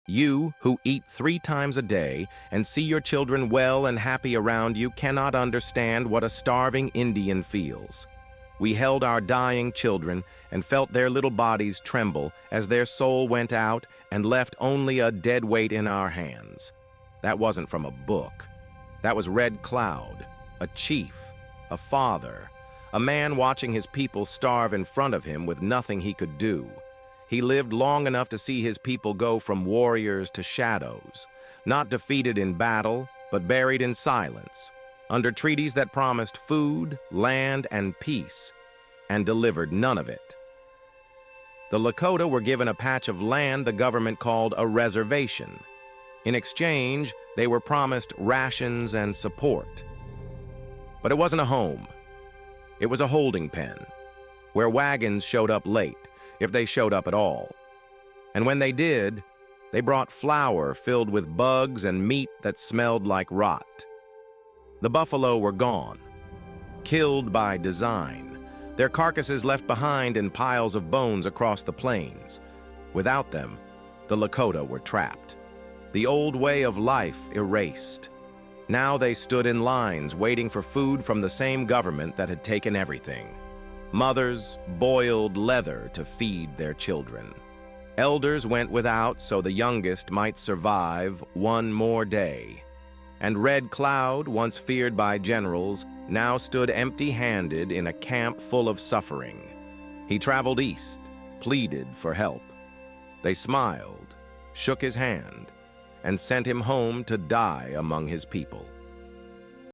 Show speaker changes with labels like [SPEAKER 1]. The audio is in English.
[SPEAKER 1] You, who eat 3 times a day and see your children well and happy around you, cannot understand what a starving Indian feels. We held our dying children and felt their little bodies tremble as their soul went out and left only a dead weight in our hands. That wasn't from a book. That was Red Cloud, a chief, a father, a man watching his people starve in front of him with nothing he could do. He lived long enough to see his people go from warriors to shadows, not defeated in battle, but buried in silence, under treaties that promised food, land, and peace, and delivered none of it. The Lakota were given a patch of land the government called a reservation. In exchange, they were promised rations and support. But it wasn't a home. It was a holding pen, where wagons showed up late, if they showed up at all. And when they did, they brought flour filled with bugs and meat that smelled like rot. The buffalo were gone, killed by design, their carcasses left behind in piles of bones across the plains. Without them, the Lakota were trapped. The old way of life erased. Now they stood in lines waiting for food from the same government that had taken everything. Mothers boiled leather to feed their children. Elders went without so the youngest might survive one more day. And Red Cloud, once feared by generals, now stood empty-handed in a camp full of suffering. He traveled east, pleaded for help. They smiled, shook his hand, and sent him home to die among his people.